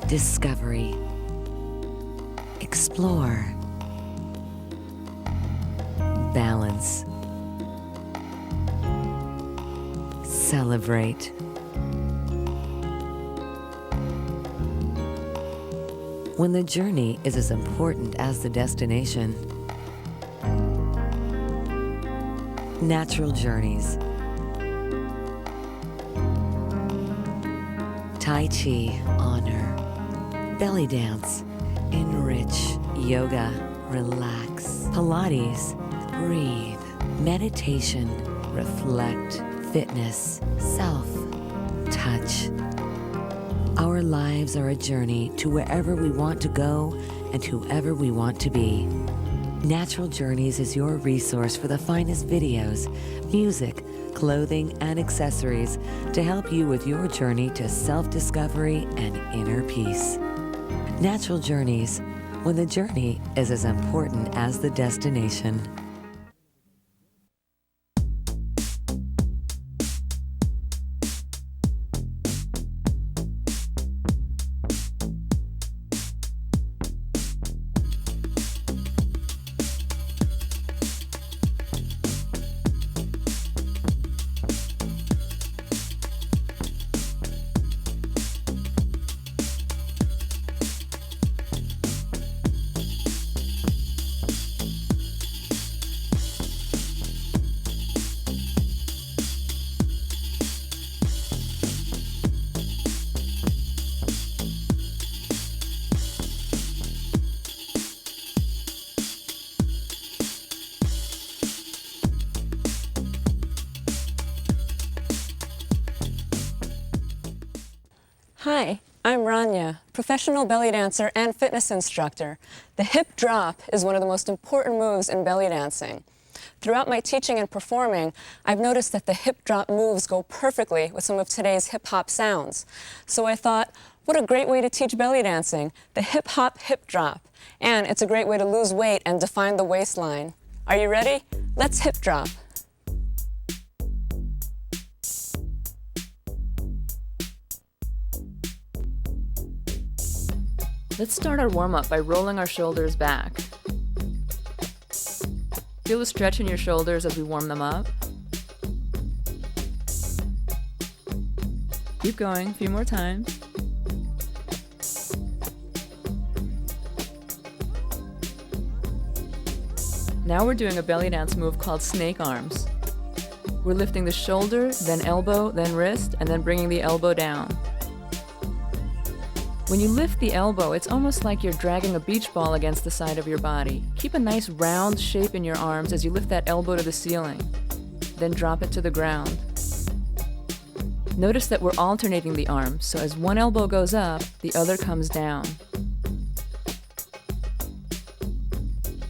discovery, explore, balance, celebrate. When the journey is as important as the destination, natural journeys. Tai Chi, honor. Belly dance, enrich. Yoga, relax. Pilates, breathe. Meditation, reflect. Fitness, self, touch. Our lives are a journey to wherever we want to go and whoever we want to be. Natural Journeys is your resource for the finest videos, music, clothing, and accessories to help you with your journey to self-discovery and inner peace. Natural Journeys, when the journey is as important as the destination. Hi, I'm Rania, professional belly dancer and fitness instructor. The hip drop is one of the most important moves in belly dancing. Throughout my teaching and performing, I've noticed that the hip drop moves go perfectly with some of today's hip-hop sounds. So I thought, what a great way to teach belly dancing, the hip-hop hip drop. And it's a great way to lose weight and define the waistline. Are you ready? Let's hip drop. Let's start our warm-up by rolling our shoulders back. Feel a stretch in your shoulders as we warm them up. Keep going, a few more times. Now we're doing a belly dance move called snake arms. We're lifting the shoulder, then elbow, then wrist, and then bringing the elbow down. When you lift the elbow, it's almost like you're dragging a beach ball against the side of your body. Keep a nice round shape in your arms as you lift that elbow to the ceiling. Then drop it to the ground. Notice that we're alternating the arms, so as one elbow goes up, the other comes down.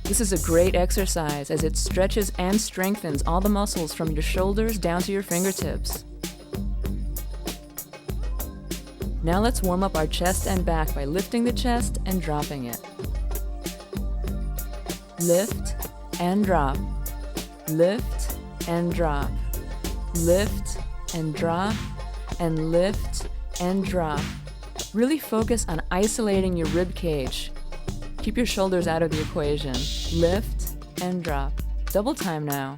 This is a great exercise as it stretches and strengthens all the muscles from your shoulders down to your fingertips. Now let's warm up our chest and back by lifting the chest and dropping it. Lift and drop. Lift and drop. Lift and drop. And lift and drop. Really focus on isolating your rib cage. Keep your shoulders out of the equation. Lift and drop. Double time now.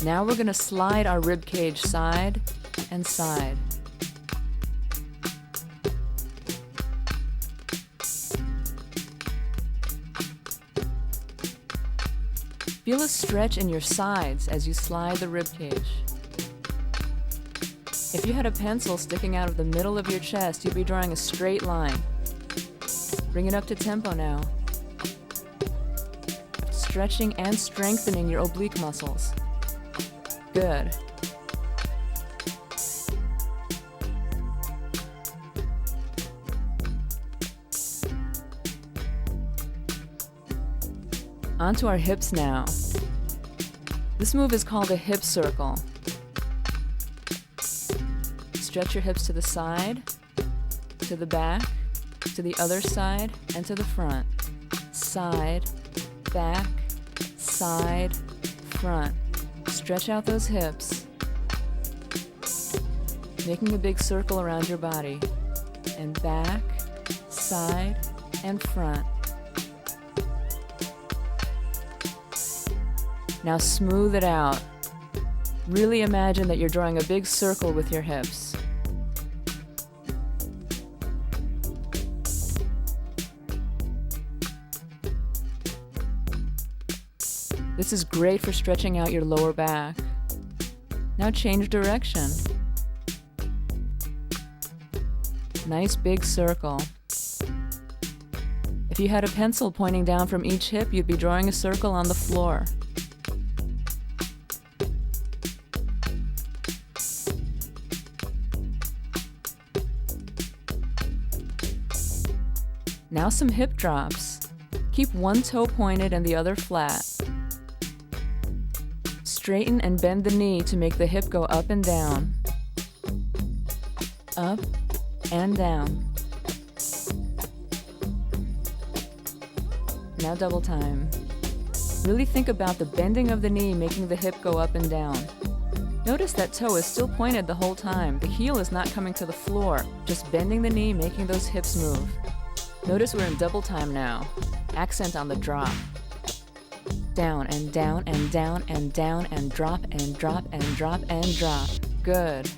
Now we're going to slide our rib cage side and side. Feel a stretch in your sides as you slide the rib cage. If you had a pencil sticking out of the middle of your chest, you'd be drawing a straight line. Bring it up to tempo now. Stretching and strengthening your oblique muscles. Good. Onto our hips now. This move is called a hip circle. Stretch your hips to the side, to the back, to the other side and to the front. Side, back, side, front. Stretch out those hips, making a big circle around your body. And back, side, and front. Now smooth it out. Really imagine that you're drawing a big circle with your hips. This is great for stretching out your lower back. Now change direction. Nice big circle. If you had a pencil pointing down from each hip, you'd be drawing a circle on the floor. Now some hip drops. Keep one toe pointed and the other flat. Straighten and bend the knee to make the hip go up and down. Up and down. Now double time. Really think about the bending of the knee making the hip go up and down. Notice that toe is still pointed the whole time. The heel is not coming to the floor, just bending the knee, making those hips move. Notice we're in double time now. Accent on the drop. Down and down and down and down and drop and drop and drop and drop. Good.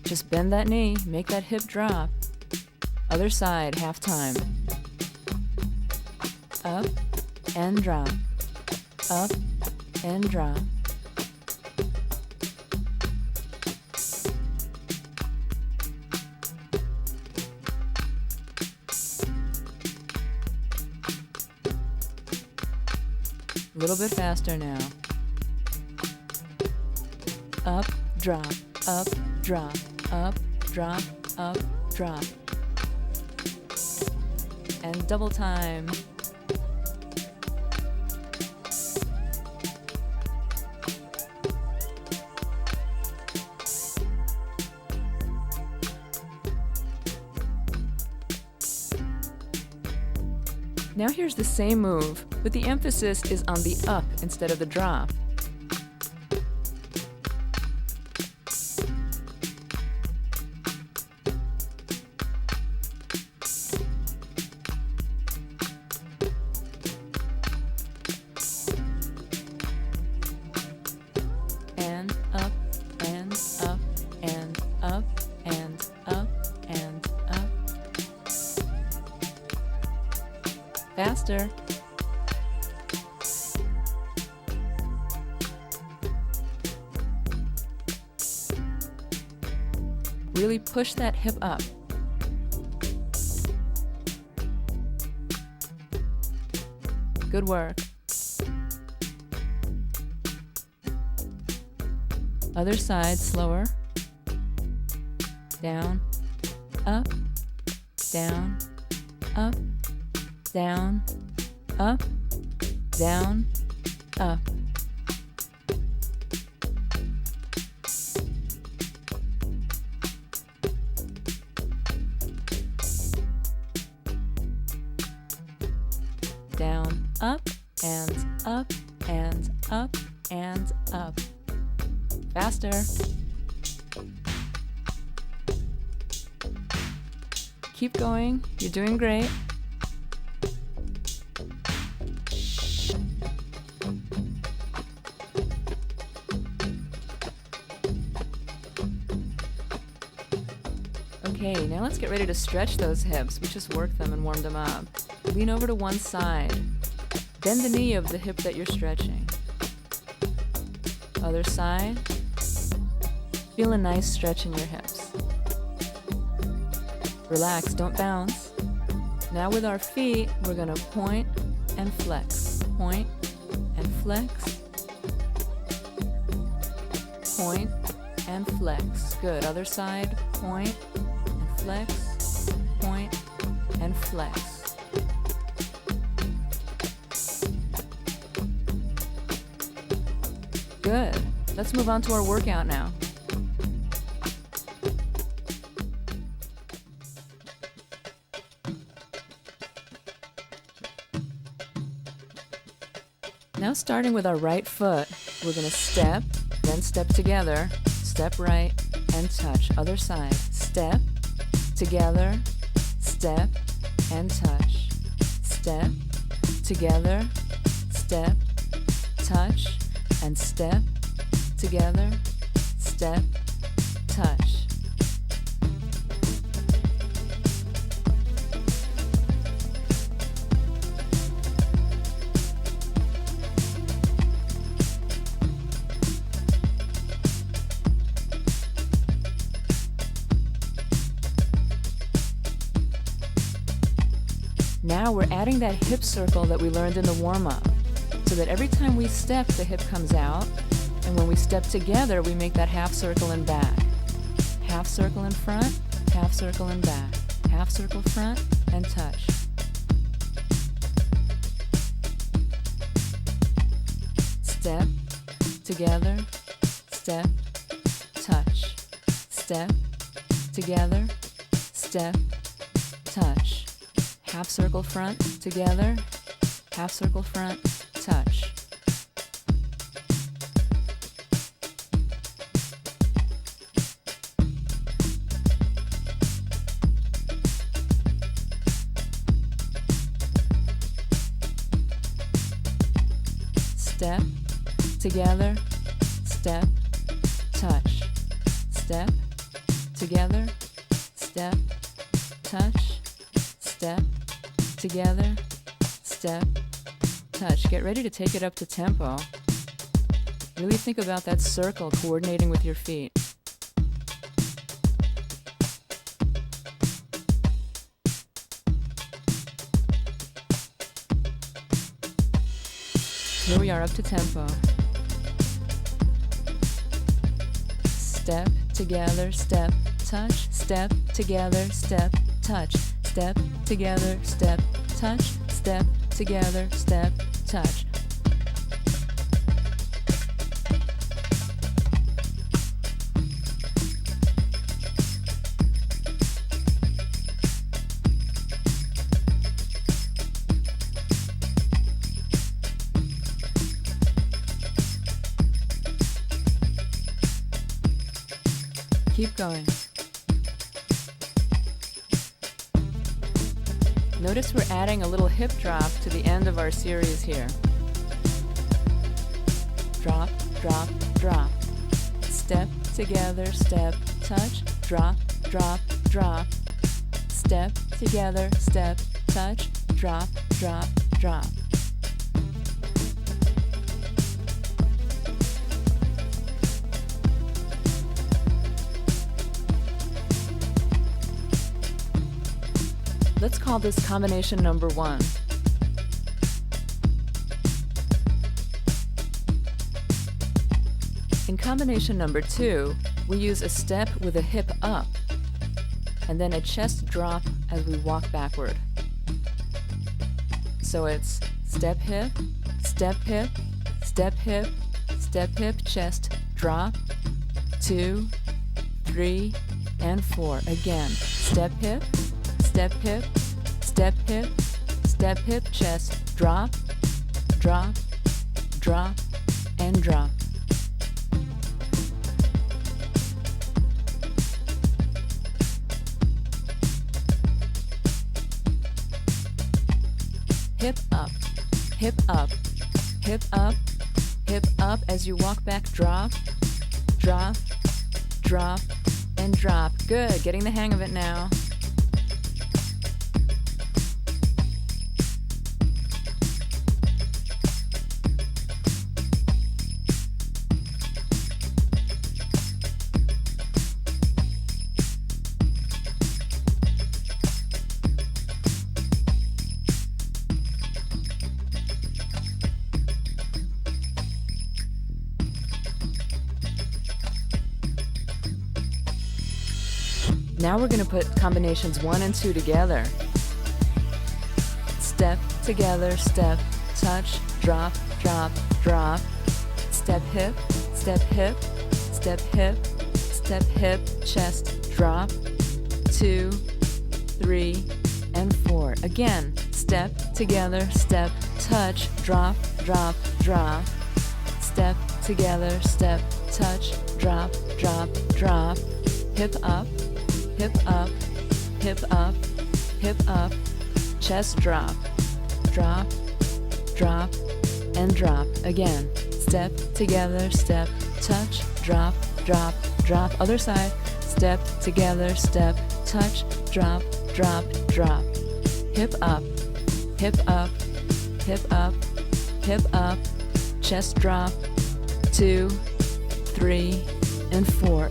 Just bend that knee, make that hip drop. Other side, half time. Up and drop. Up and drop. A little bit faster now. Up, drop, up, drop, up, drop, up, drop. And double time. Now here's the same move, but the emphasis is on the up instead of the drop. And up, and up, and up, and up, and up. Faster. Really push that hip up. Good work. Other side, slower. Down, up, down, up, down, up, down, up. Down, up, and up, and up, and up. Faster. Keep going. You're doing great. Okay, now let's get ready to stretch those hips. We just worked them and warmed them up. Lean over to one side. Bend the knee of the hip that you're stretching. Other side. Feel a nice stretch in your hips. Relax, don't bounce. Now with our feet, we're gonna point and flex. Point and flex. Point and flex. Good. Other side, point and flex. Point and flex. Good. Let's move on to our workout now. Now starting with our right foot, we're going to step, then step together, step right, and touch. Other side. Step, together, step, and touch. Step, together, step, touch, and step, together, step, touch. Now we're adding that hip circle that we learned in the warm-up, so that every time we step, the hip comes out, and when we step together, we make that half circle and back. Half circle in front, half circle and back. Half circle front, and touch. Step, together, step, touch. Step, together, step, touch. Half circle front, together, half circle front, touch. Step, together, step, touch. Step, together, step, touch. Step, together, step, touch. Get ready to take it up to tempo. Really think about that circle coordinating with your feet. Here we are up to tempo. Step, together, step, touch. Step, together, step, touch. Step, together, step, touch. Step, together, step, touch. Keep going. Notice we're adding a little hip drop to the end of our series here. Drop, drop, drop. Step, together, step, touch. Drop, drop, drop. Step, together, step, touch. Drop, drop, drop. Let's call this combination number 1. In combination number 2, we use a step with a hip up, and then a chest drop as we walk backward. So it's step hip, step hip, step hip, step hip, chest, drop, 2, 3, and 4. Again, step hip, step hip, step hip, step hip, chest, drop, drop, drop, and drop. Hip up, hip up, hip up, hip up. As you walk back, drop, drop, drop, and drop. Good, getting the hang of it now. Now we're going to put combinations 1 and 2 together. Step, together, step, touch, drop, drop, drop. Step hip, step hip, step hip, step hip, chest, drop, 2, 3, and 4. Again, step, together, step, touch, drop, drop, drop. drop. Step together, step, touch, drop, drop, drop. Hip up, hip up, hip up, hip up. Chest drop, drop, drop, and drop. Again. Step together, step, touch, drop, drop, drop. Other side. Step together, step, touch, drop, drop, drop. Hip up, hip up, hip up, hip up. Chest drop. 2, 3, and 4.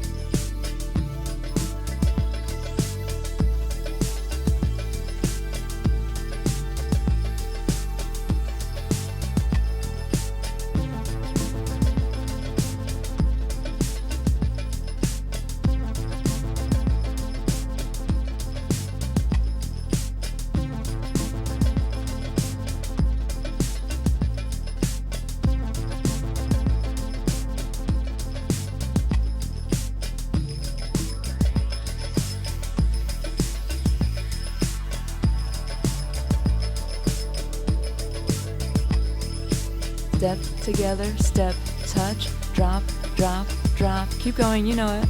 Step together, step, touch, drop, drop, drop. Keep going, you know it.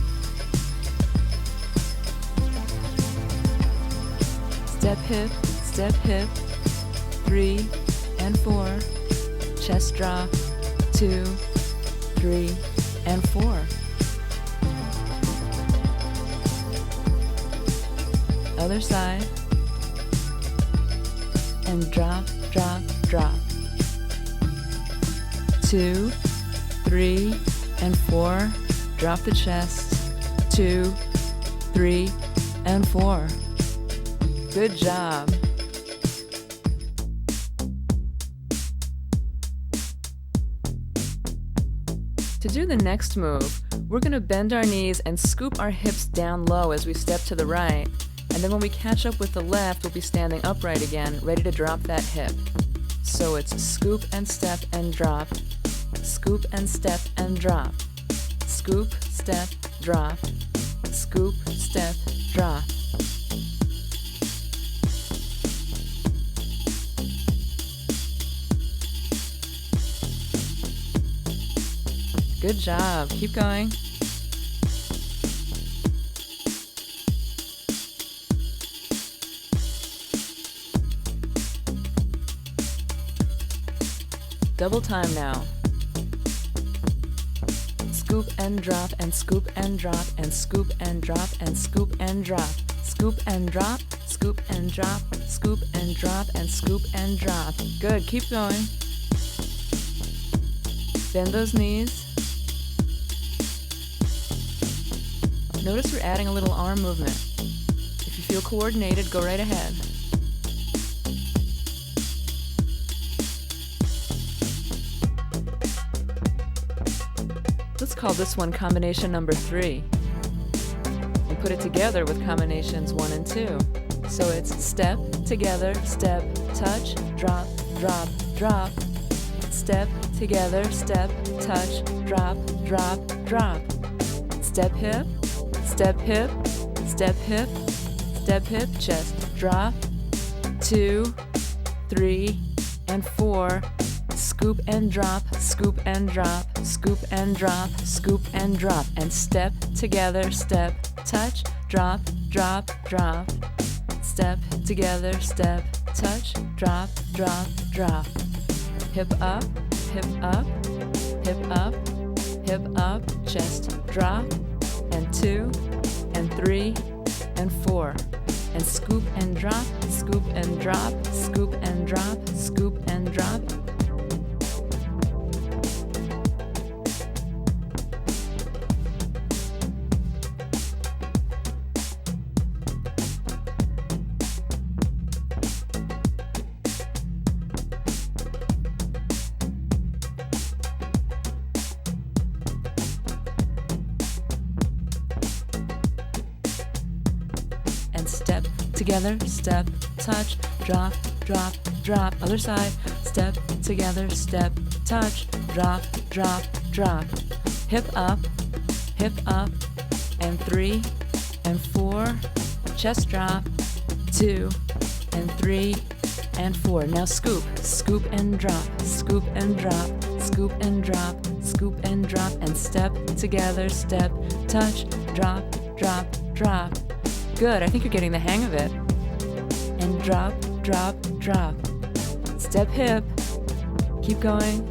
Step hip, 3 and 4. Chest drop, 2, 3, and 4. Other side. And drop, drop, drop. 2, 3, and 4. Drop the chest. 2, 3, and 4. Good job. To do the next move, we're going to bend our knees and scoop our hips down low as we step to the right. And then when we catch up with the left, we'll be standing upright again, ready to drop that hip. So it's scoop and step and drop. Scoop and step and drop. Scoop, step, drop. Scoop, step, drop. Good job. Keep going. Double time now. Scoop and drop and scoop and drop and scoop and drop and scoop and drop. Scoop and drop, scoop and drop, scoop and drop and scoop and drop. Good, keep going. Bend those knees. Notice we're adding a little arm movement. If you feel coordinated, go right ahead. Let's call this one combination number 3. And put it together with combinations 1 and 2. So it's step, together, step, touch, drop, drop, drop. Step, together, step, touch, drop, drop, drop. Step hip, step hip, step hip, step hip, chest, drop, 2, 3, and 4. Scoop and drop, scoop and drop, scoop and drop, scoop and drop. And step, together, step, touch, drop, drop, drop. Step, together, step, touch, drop, drop, drop. Hip up, hip up, hip up, hip up, chest, drop, and 2, and 3, and 4. And scoop and drop, scoop and drop, scoop and drop, scoop and drop. Step, together, step, touch, drop, drop, drop. Other side, step, together, step, touch, drop, drop, drop. Hip up, and 3, and 4. Chest drop, 2, and 3, and 4. Now scoop, scoop and drop, scoop and drop, scoop and drop, and step together, step, touch, drop, drop, drop. Good, I think you're getting the hang of it. And drop, drop, drop. Step hip. Keep going.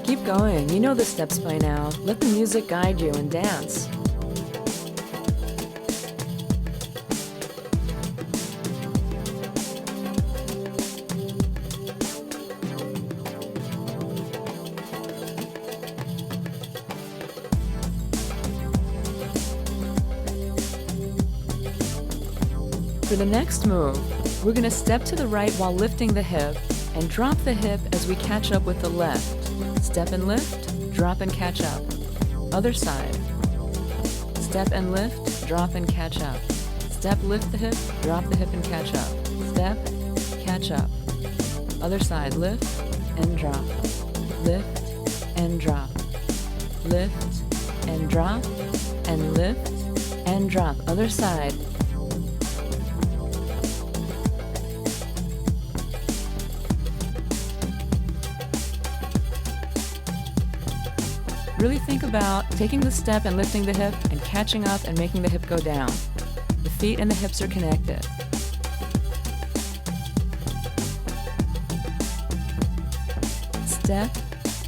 Keep going. You know the steps by now. Let the music guide you and dance. For the next move, we're going to step to the right while lifting the hip and drop the hip as we catch up with the left. Step and lift, drop and catch up. Other side. Step and lift, drop and catch up. Step, lift the hip, drop the hip and catch up. Step, catch up. Other side, lift and drop. Lift and drop. Lift and drop and lift and drop. Other side. Really think about taking the step and lifting the hip and catching up and making the hip go down. The feet and the hips are connected. Step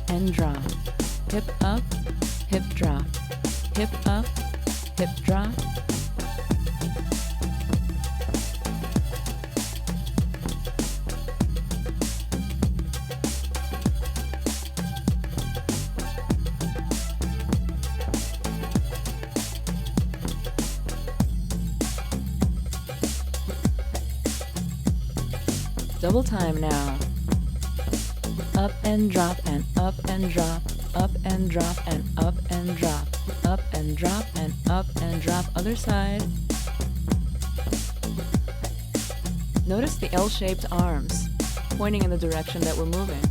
and drop. Hip up, hip drop. Hip up, hip drop. Double time now. Up and drop and up and drop, up and drop and up and drop, up and drop and up and drop. Other side. Notice the L-shaped arms pointing in the direction that we're moving.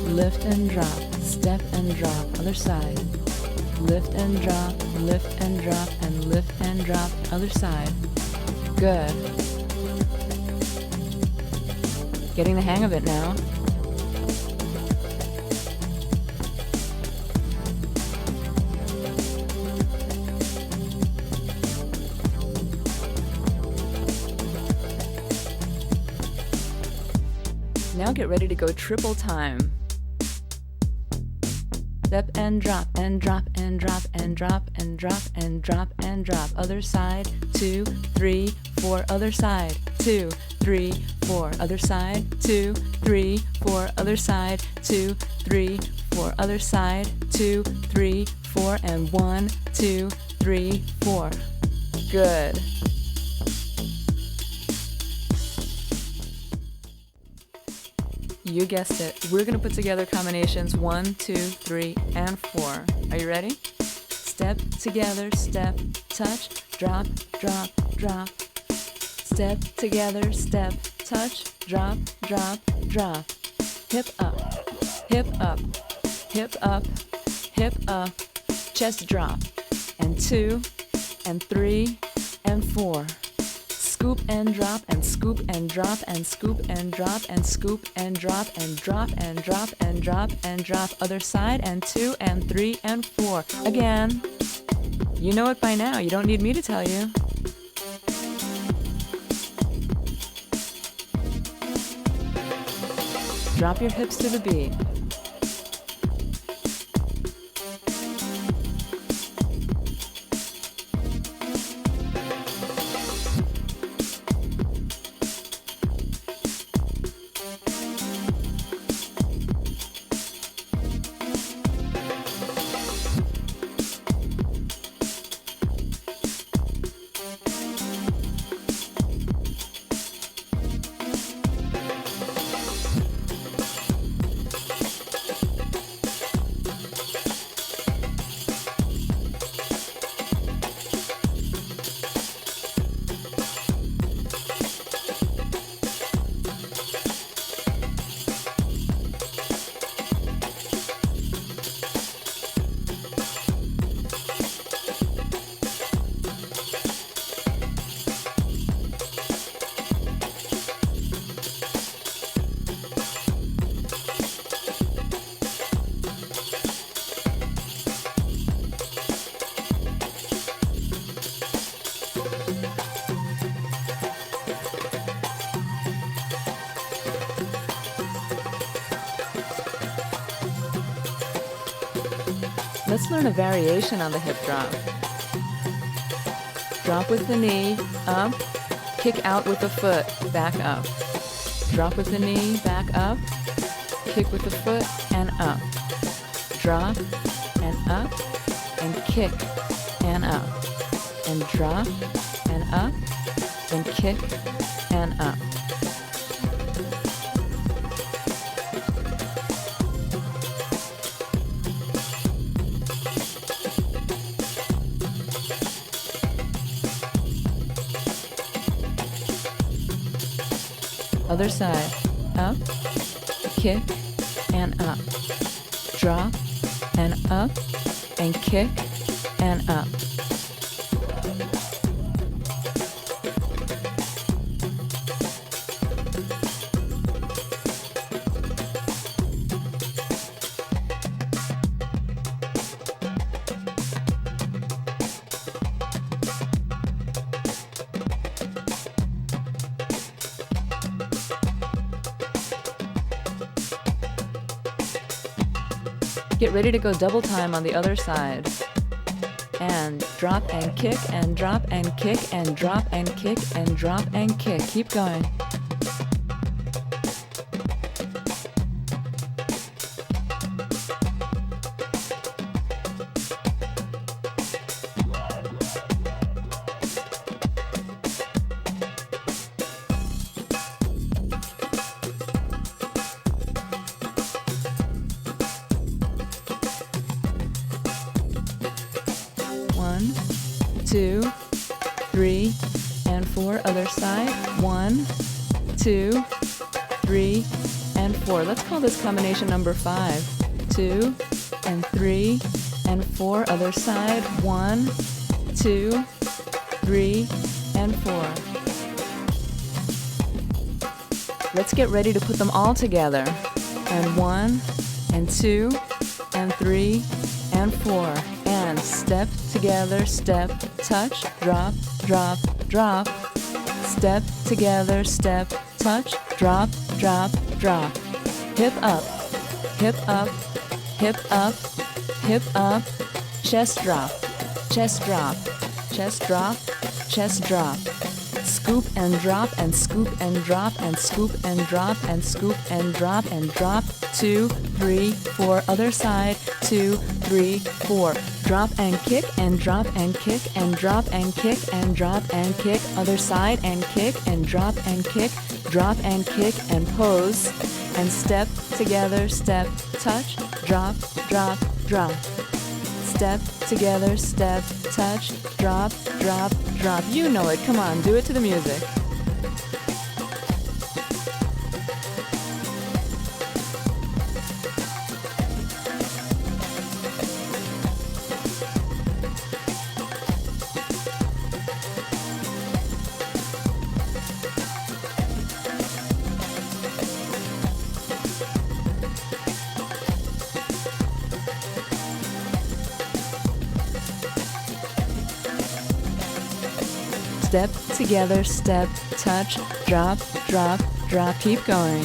Lift and drop, step and drop, other side. Lift and drop, and lift and drop, other side. Good. Getting the hang of it now. Now get ready to go triple time. Step and drop and drop and drop and drop and drop and drop and drop. Other side, 2, 3, 4, other side, 2, 3, 4, other side, 2, 3, 4, other side, 2, 3, 4, other side, 2, 3, 4, and 1, 2, 3, 4. Good. You guessed it. We're going to put together combinations 1, 2, 3, and 4. Are you ready? Step together, step, touch, drop, drop, drop. Step together, step, touch, drop, drop, drop. Hip up. hip up, hip up, hip up, chest drop, and 2, and 3, and 4. Scoop and drop, and scoop and drop, and scoop and drop, and scoop and drop, and drop and drop, and drop and drop. Other side, and 2, and 3, and 4. Again. You know it by now, you don't need me to tell you. Drop your hips to the beat. Let's learn a variation on the hip drop. Drop with the knee, up, kick out with the foot, back up. Drop with the knee, back up, kick with the foot, and up. Drop, and up, and kick, and up. And drop, and up, and kick, and up. Other side, up, kick, and up. Drop, and up, and kick, and up. Get ready to go double time on the other side. And drop and kick, and drop and kick, and drop and kick, and drop and kick. Keep going. One, 2, 3, and 4. Other side. 1, 2, 3, and 4. Let's call this combination number 5. 2, and 3, and 4. Other side. 1, 2, 3, and 4. Let's get ready to put them all together. And 1, and 2, and 3, and 4. And step together, step, touch, drop, drop, drop. Step together, step, touch, drop, drop, drop. Hip up, hip up, hip up, hip up. Chest drop, chest drop, chest drop, chest drop. Scoop and drop, and scoop and drop, and scoop and drop, and scoop and drop, and drop. 2, 3, 4. Other side. 2, 3, 4. Drop and kick, and drop and kick, and drop and kick, and drop and kick. Other side, and kick, and drop and kick, drop and kick, and pose. And step together, step, touch, drop, drop, drop. Step together, step, touch, drop, drop, drop. You know it. Come on, do it to the music. Step together, step, touch, drop, drop, drop. Keep going.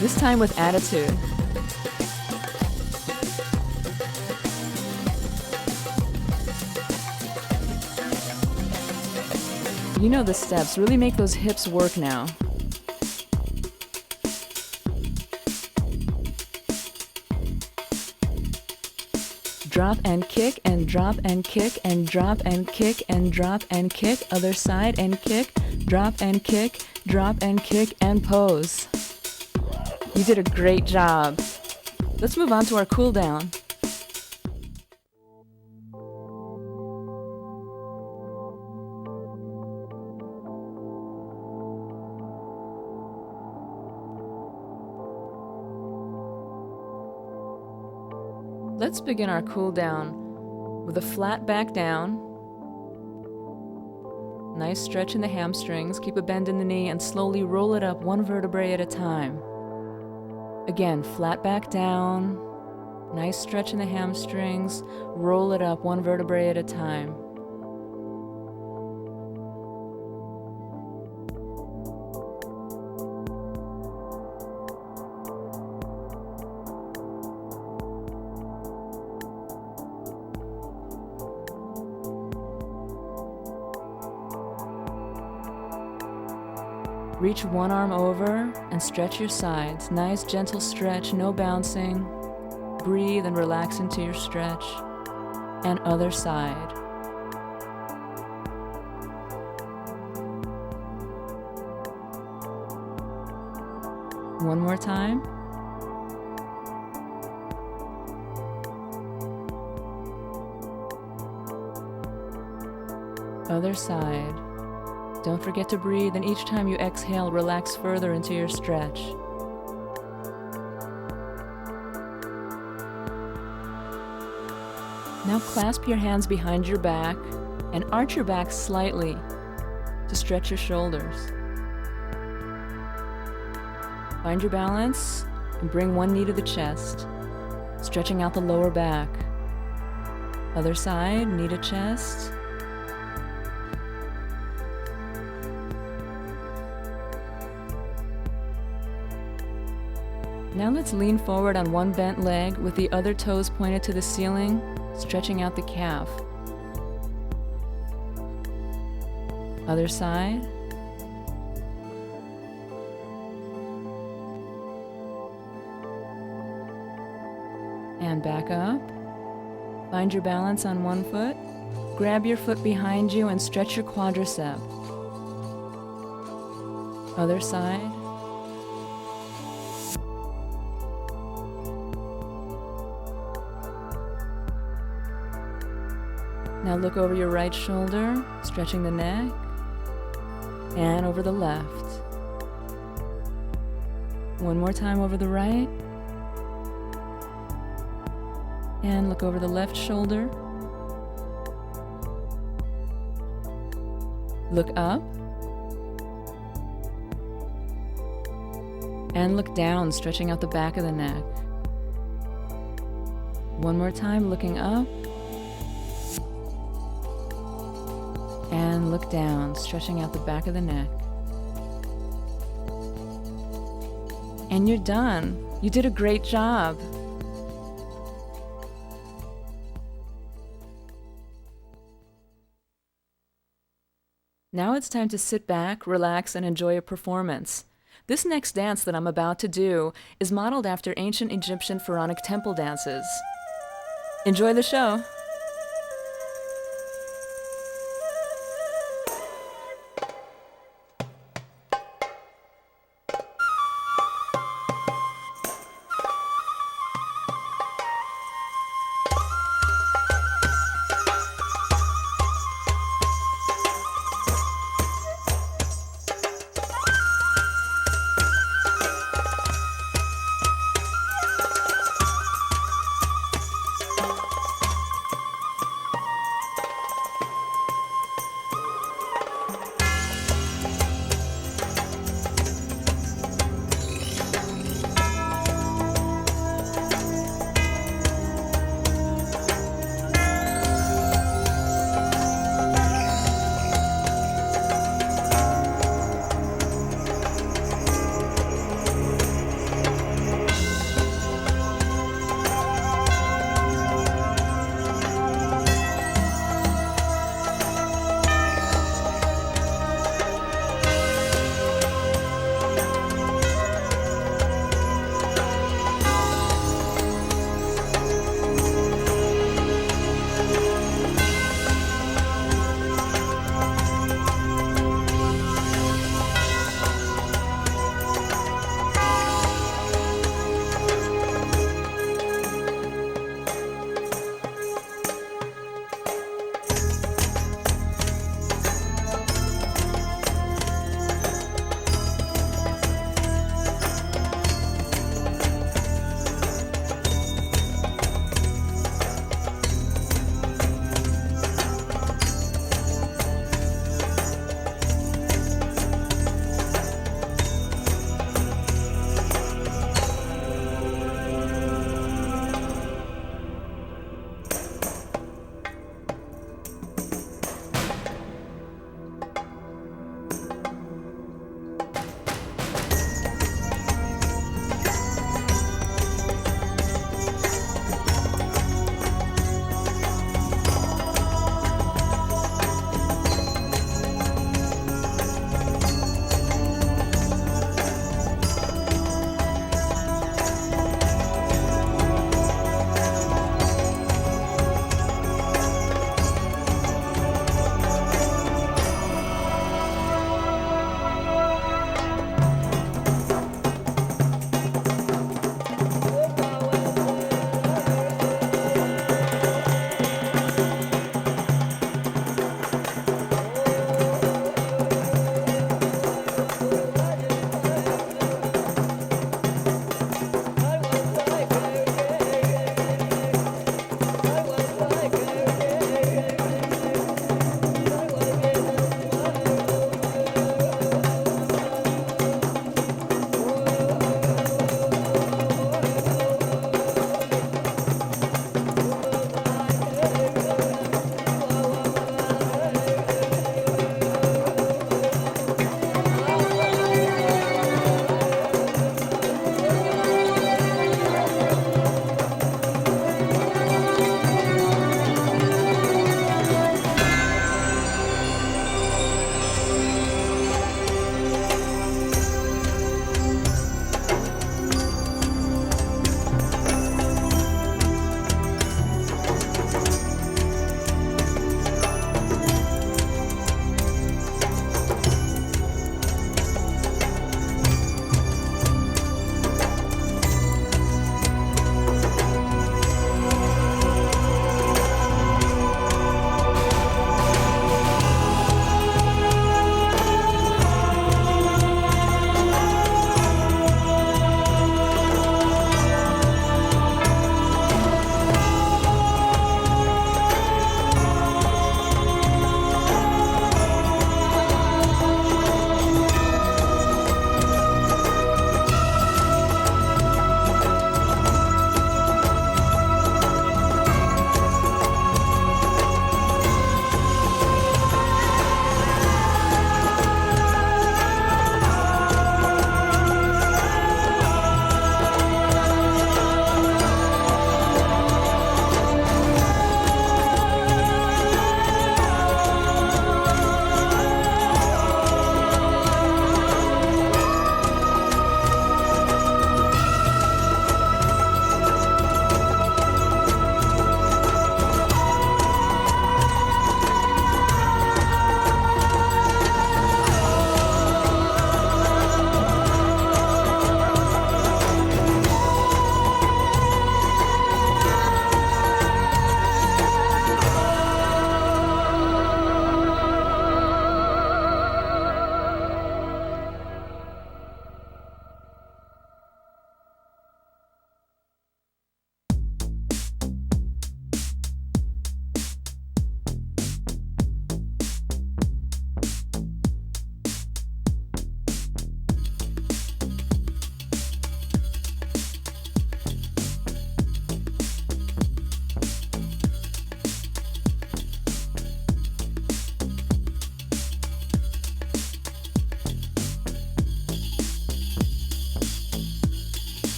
This time with attitude. You know the steps. Really make those hips work now. Drop and kick and drop and kick and drop and kick and drop and kick. Other side and kick. Drop and kick, drop and kick and pose. You did a great job. Let's move on to our cool down. Let's begin our cool down with a flat back down. Nice stretch in the hamstrings. Keep a bend in the knee and slowly roll it up one vertebrae at a time. Again, flat back down. Nice stretch in the hamstrings. Roll it up one vertebrae at a time. Reach one arm over and stretch your sides. Nice gentle stretch, no bouncing. Breathe and relax into your stretch. And other side. One more time. Other side. Don't forget to breathe, and each time you exhale, relax further into your stretch. Now clasp your hands behind your back and arch your back slightly to stretch your shoulders. Find your balance and bring one knee to the chest, stretching out the lower back. Other side, knee to chest. Now let's lean forward on one bent leg with the other toes pointed to the ceiling, stretching out the calf. Other side. And back up. Find your balance on one foot. Grab your foot behind you and stretch your quadricep. Other side. Now look over your right shoulder, stretching the neck, and over the left. One more time over the right. And look over the left shoulder. Look up. And look down, stretching out the back of the neck. One more time, looking up. And look down, stretching out the back of the neck. And you're done. You did a great job. Now it's time to sit back, relax, and enjoy a performance. This next dance that I'm about to do is modeled after ancient Egyptian pharaonic temple dances. Enjoy the show.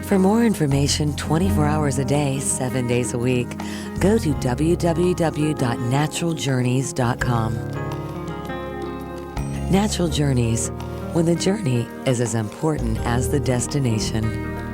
For more information 24 hours a day, 7 days a week, go to www.naturaljourneys.com. Natural Journeys, when the journey is as important as the destination.